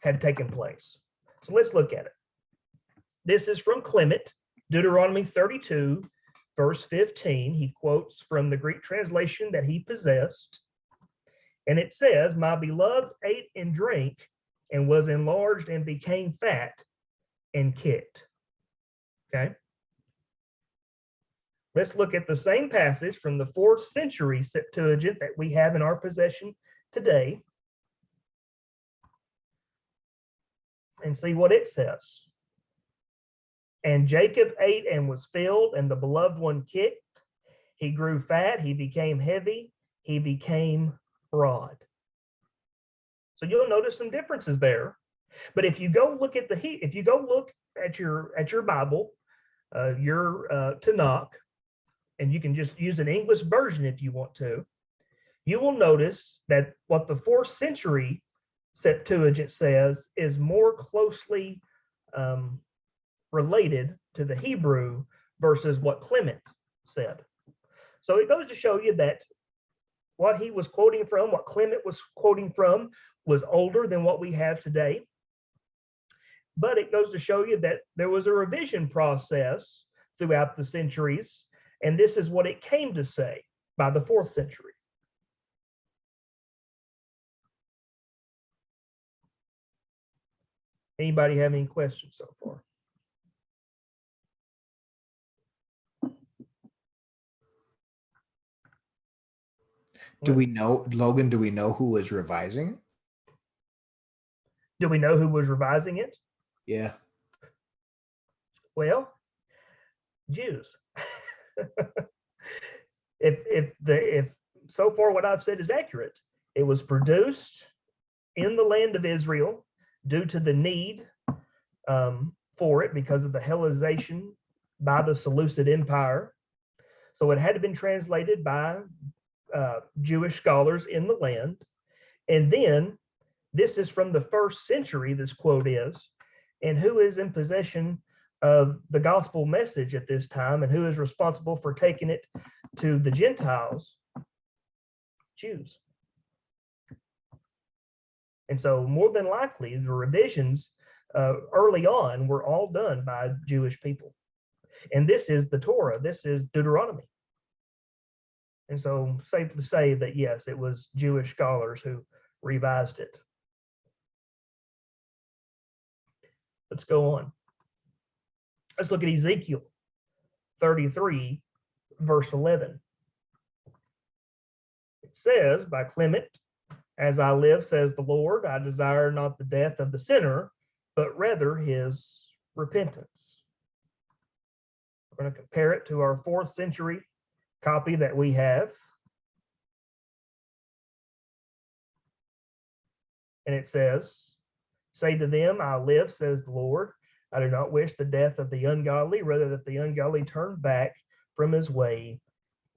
had taken place. So let's look at it. This is from Clement, Deuteronomy 32, verse 15. He quotes from the Greek translation that he possessed. And it says, "My beloved ate and drank and was enlarged and became fat and kicked." Okay. Let's look at the same passage from the 4th century Septuagint that we have in our possession today and see what it says. "And Jacob ate and was filled, and the beloved one kicked. He grew fat, he became heavy, he became broad." So you'll notice some differences there. But if you go look at your Bible, your Tanakh, and you can just use an English version if you want to, you will notice that what the 4th century Septuagint says is more closely related to the Hebrew versus what Clement said. So it goes to show you that what he was quoting from, what Clement was quoting from, was older than what we have today. But it goes to show you that there was a revision process throughout the centuries, and this is what it came to say by the 4th century. Anybody have any questions so far?
Do we know, Logan, do we know who was revising?
Do we know who was revising it?
Yeah.
Well, Jews. If so far what I've said is accurate, it was produced in the land of Israel due to the need for it because of the Hellenization by the Seleucid Empire. So it had to been translated by Jewish scholars in the land. And then this is from the 1st century, this quote is, and who is in possession of the gospel message at this time and who is responsible for taking it to the Gentiles? Jews. And so more than likely the revisions early on were all done by Jewish people. And this is the Torah, this is Deuteronomy. And so safe to say that yes, it was Jewish scholars who revised it. Let's go on. Let's look at Ezekiel 33, verse 11. It says, by Clement, as I live, says the Lord, I desire not the death of the sinner, but rather his repentance. We're going to compare it to our 4th century copy that we have. And it says, say to them, I live, says the Lord. I do not wish the death of the ungodly, rather that the ungodly turn back from his way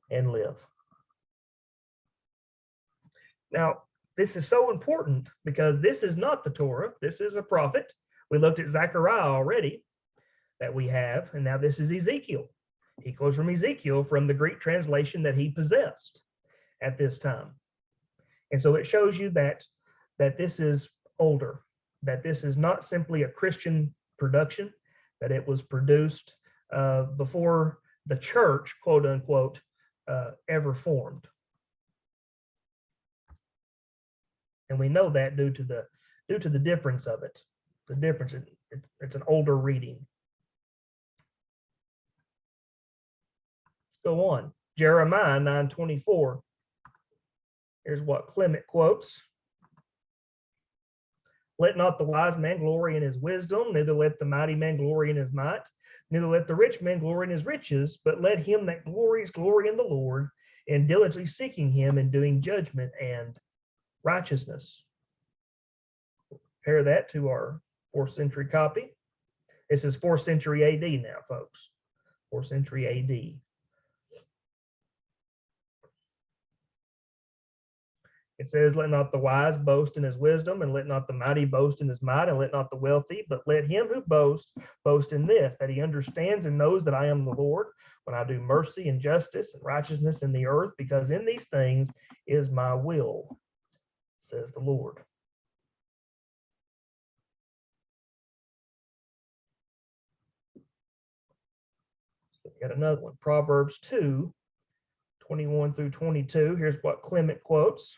and live. Now, this is so important because this is not the Torah. This is a prophet. We looked at Zechariah already that we have, and now this is Ezekiel. He quotes from Ezekiel from the Greek translation that he possessed at this time. And so it shows you that this is older, that this is not simply a Christian production, that it was produced before the church, quote unquote, ever formed. And we know that due to the difference of it. The difference, it's an older reading. Let's go on. Jeremiah 9:24. Here's what Clement quotes. Let not the wise man glory in his wisdom, neither let the mighty man glory in his might, neither let the rich man glory in his riches, but let him that glories glory in the Lord, and diligently seeking him and doing judgment and righteousness. Compare that to our 4th century copy. This is 4th century AD now, folks. 4th century AD. It says, let not the wise boast in his wisdom, and let not the mighty boast in his might, and let not the wealthy, but let him who boasts boast in this, that he understands and knows that I am the Lord, when I do mercy and justice and righteousness in the earth, because in these things is my will, says the Lord. So we got another one, Proverbs 2:21 through 22. Here's what Clement quotes.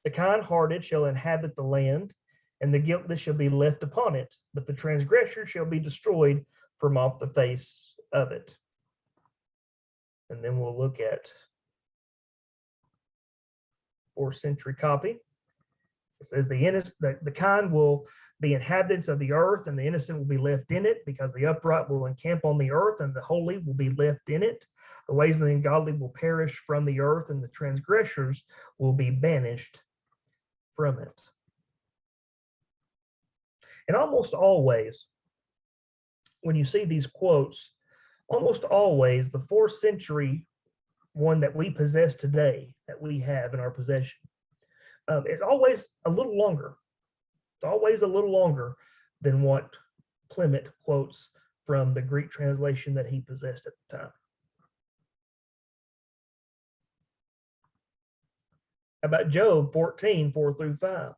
The kind-hearted shall inhabit the land, and the guiltless shall be left upon it, but the transgressor shall be destroyed from off the face of it. And then we'll look at 4th century copy. It says the kind will be inhabitants of the earth, and the innocent will be left in it, because the upright will encamp on the earth, and the holy will be left in it. The ways of the ungodly will perish from the earth, and the transgressors will be banished from it. And almost always, when you see these quotes, almost always the 4th century one that we possess today, that we have in our possession, it's always a little longer. It's always a little longer than what Clement quotes from the Greek translation that he possessed at the time. How about Job 14:4 through 5?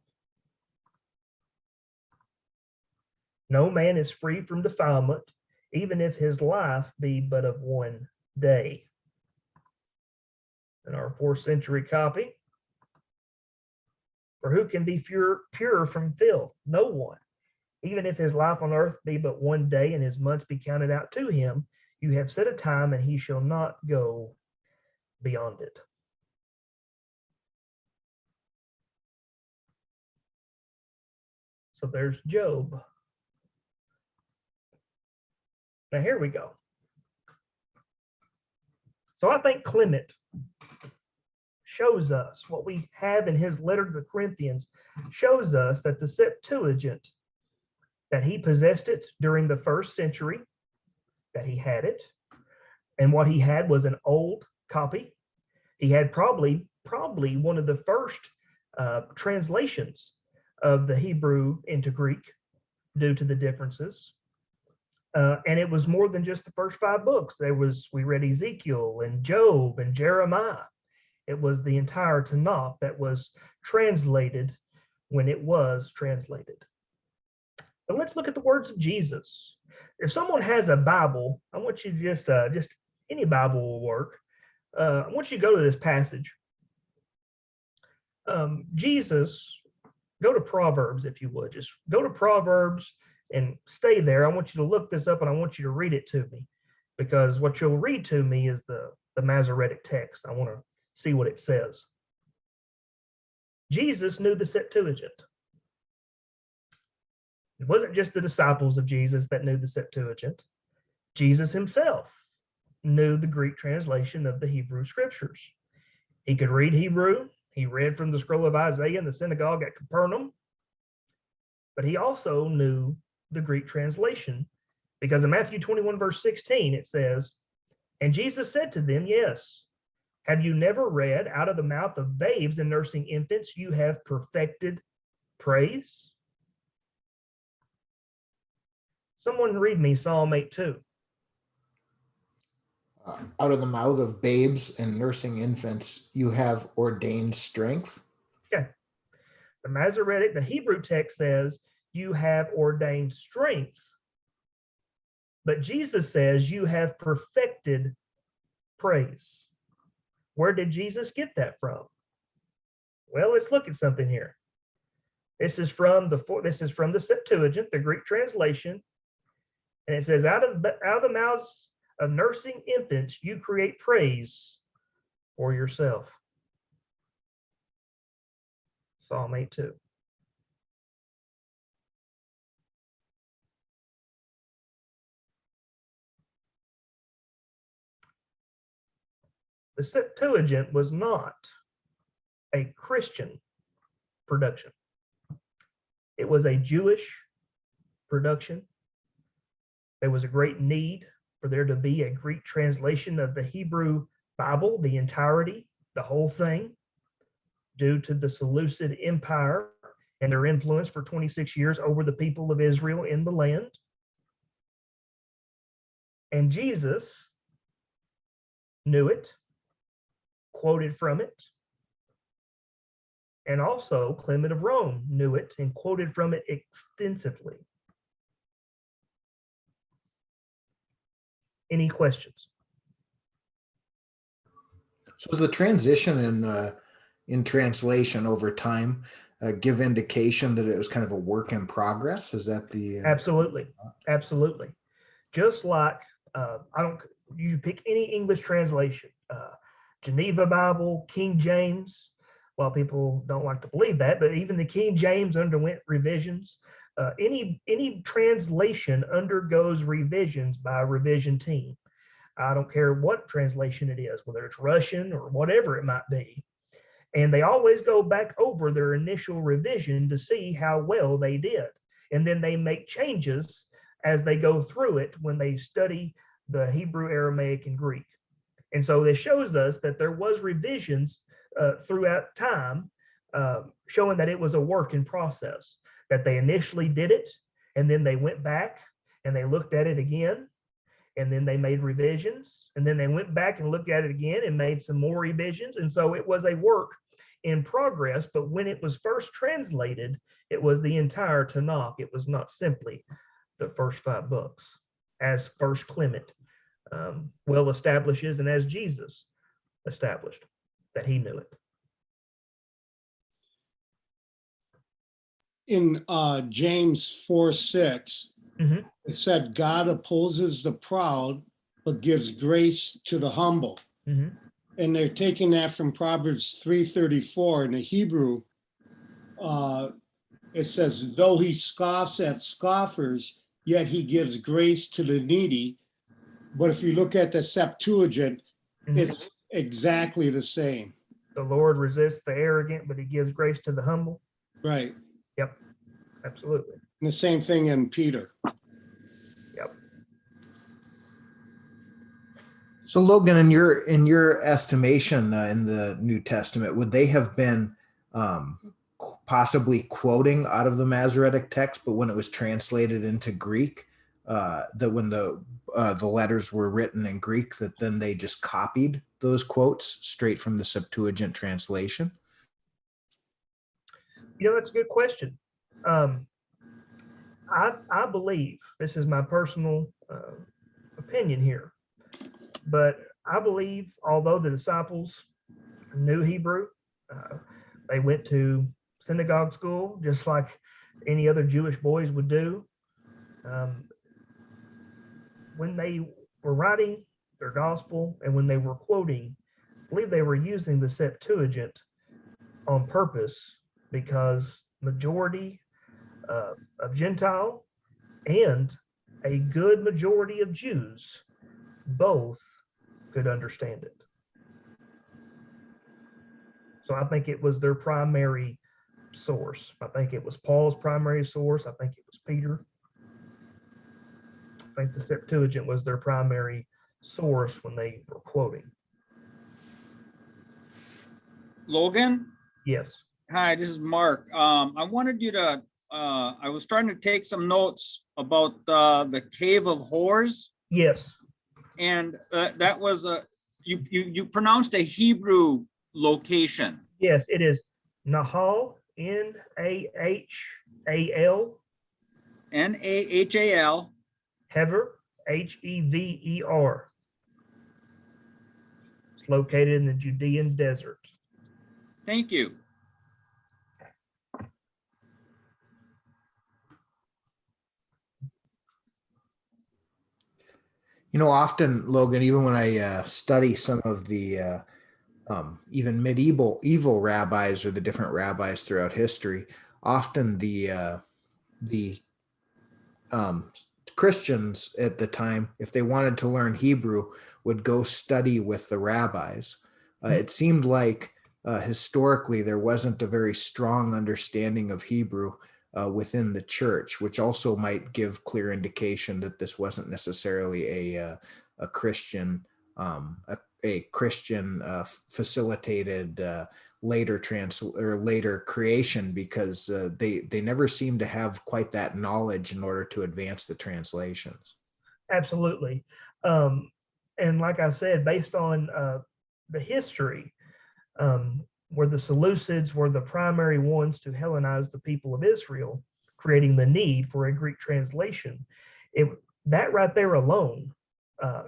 No man is free from defilement, even if his life be but of one day. In our 4th century copy, for who can be pure from filth? No one. Even if his life on earth be but one day, and his months be counted out to him, you have set a time, and he shall not go beyond it. So there's Job. Now here we go. So I think Clement shows us what we have in his letter to the Corinthians, shows us that the Septuagint, that he possessed it during the 1st century, that he had it, and what he had was an old copy. He had probably one of the first translations of the Hebrew into Greek due to the differences. And it was more than just the first 5 books. We read Ezekiel and Job and Jeremiah. It was the entire Tanakh that was translated when it was translated. But let's look at the words of Jesus. If someone has a Bible, I want you to just any Bible will work. I want you to go to this passage. Jesus, go to Proverbs if you would. Just go to Proverbs and stay there. I want you to look this up and I want you to read it to me, because what you'll read to me is the Masoretic text. I want to see what it says. Jesus knew the Septuagint. It wasn't just the disciples of Jesus that knew the Septuagint. Jesus himself knew the Greek translation of the Hebrew scriptures. He could read Hebrew. He read from the scroll of Isaiah in the synagogue at Capernaum. But he also knew the Greek translation, because in Matthew 21, verse 16, it says, "And Jesus said to them, Yes, have you never read, out of the mouth of babes and nursing infants, you have perfected praise?" Someone read me Psalm 8:2.
Out of the mouth of babes and nursing infants, you have ordained strength.
Okay. The Masoretic, the Hebrew text says, you have ordained strength. But Jesus says, you have perfected praise. Where did Jesus get that from? Well, let's look at something here. This is from the Septuagint, the Greek translation. And it says, out of the mouths of nursing infants, you create praise for yourself. Psalm 8:2. The Septuagint was not a Christian production. It was a Jewish production. There was a great need for there to be a Greek translation of the Hebrew Bible, the entirety, the whole thing, due to the Seleucid Empire and their influence for 26 years over the people of Israel in the land. And Jesus knew it, quoted from it, and also Clement of Rome knew it and quoted from it extensively. Any questions?
So is the transition in translation over time give indication that it was kind of a work in progress? Is that the
Absolutely. Just like you pick any English translation, Geneva Bible, King James. Well, people don't like to believe that, but even the King James underwent revisions. Any translation undergoes revisions by a revision team. I don't care what translation it is, whether it's Russian or whatever it might be. And they always go back over their initial revision to see how well they did. And then they make changes as they go through it when they study the Hebrew, Aramaic, and Greek. And so this shows us that there was revisions throughout time, showing that it was a work in process, that they initially did it, and then they went back and they looked at it again, and then they made revisions, and then they went back and looked at it again and made some more revisions. And so it was a work in progress, but when it was first translated, it was the entire Tanakh. It was not simply the first 5 books, as First Clement well establishes, and as Jesus established that he knew it.
In James 4:6, it said, God opposes the proud, but gives grace to the humble. And they're taking that from Proverbs 3:34. In the Hebrew, it says, though he scoffs at scoffers, yet he gives grace to the needy. But if you look at the Septuagint,
Mhm.
It's exactly the same.
The Lord resists the arrogant, but he gives grace to the humble.
Right.
Yep, absolutely.
And the same thing in Peter.
Yep.
So Logan, in your estimation, in the New Testament, would they have been possibly quoting out of the Masoretic text, but when it was translated into Greek, that when the letters were written in Greek, that then they just copied those quotes straight from the Septuagint translation?
That's a good question. I believe, this is my personal opinion here, but I believe although the disciples knew Hebrew, they went to synagogue school just like any other Jewish boys would do. When they were writing their gospel and when they were quoting, I believe they were using the Septuagint on purpose because majority of Gentile and a good majority of Jews both could understand it. So I think it was their primary source. I think it was Paul's primary source. I think it was Peter. I think the Septuagint was their primary source when they were quoting.
Logan?
Yes.
Hi, this is Mark. I wanted you to, I was trying to take some notes about the Cave of Whores.
Yes.
And that was you pronounced a Hebrew location.
Yes, it is Nahal, Nahal,
Nahal.
Hever, Hever. It's located in the Judean desert.
Thank you.
Often, Logan, even when I study some of the even medieval rabbis or the different rabbis throughout history, often the Christians at the time, if they wanted to learn Hebrew, would go study with the rabbis. It seemed like historically there wasn't a very strong understanding of Hebrew within the church, which also might give clear indication that this wasn't necessarily a Christian a Christian facilitated later creation, because they never seem to have quite that knowledge in order to advance the translations.
Absolutely. And like I said, based on the history, where the Seleucids were the primary ones to Hellenize the people of Israel, creating the need for a Greek translation, that right there alone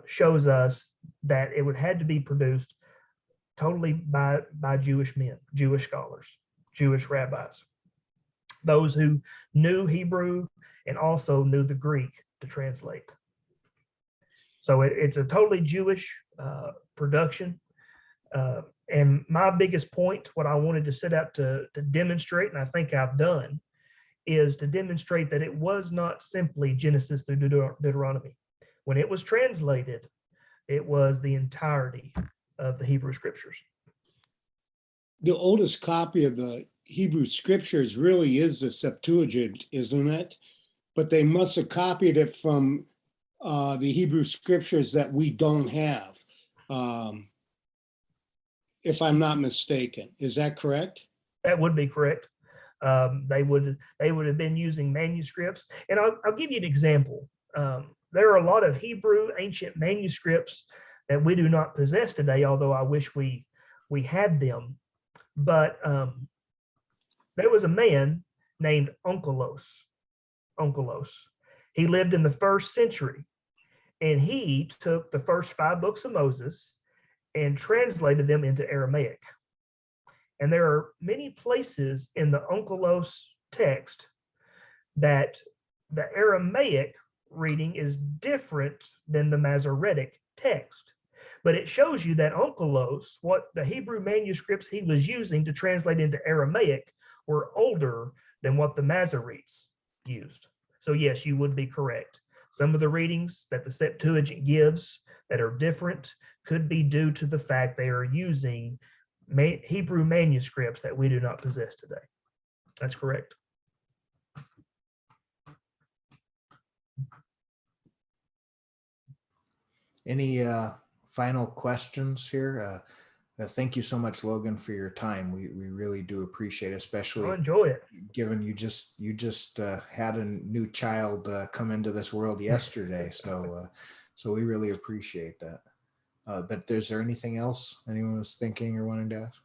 shows us that it would had to be produced totally by Jewish men, Jewish scholars, Jewish rabbis, those who knew Hebrew and also knew the Greek to translate. So it's a totally Jewish production. And my biggest point, what I wanted to set out to demonstrate, and I think I've done, is to demonstrate that it was not simply Genesis through Deuteronomy. When it was translated, it was the entirety of the Hebrew scriptures.
The oldest copy of the Hebrew scriptures really is the Septuagint, isn't it? But they must have copied it from the Hebrew scriptures that we don't have, if I'm not mistaken. Is that correct?
That would be correct. They would have been using manuscripts. And I'll give you an example. There are a lot of Hebrew ancient manuscripts that we do not possess today, although I wish we had them. But there was a man named Onkelos. He lived in the 1st century, and he took the first 5 books of Moses and translated them into Aramaic. And there are many places in the Onkelos text that the Aramaic reading is different than the Masoretic text. But it shows you that Onkelos, what the Hebrew manuscripts he was using to translate into Aramaic, were older than what the Masoretes used. So yes, you would be correct. Some of the readings that the Septuagint gives that are different could be due to the fact they are using Hebrew manuscripts that we do not possess today. That's correct.
Any final questions here? Thank you so much, Logan, for your time. We really do appreciate it, especially
I'll enjoy it.
given you just had a new child come into this world yesterday. So we really appreciate that. But is there anything else anyone was thinking or wanting to ask?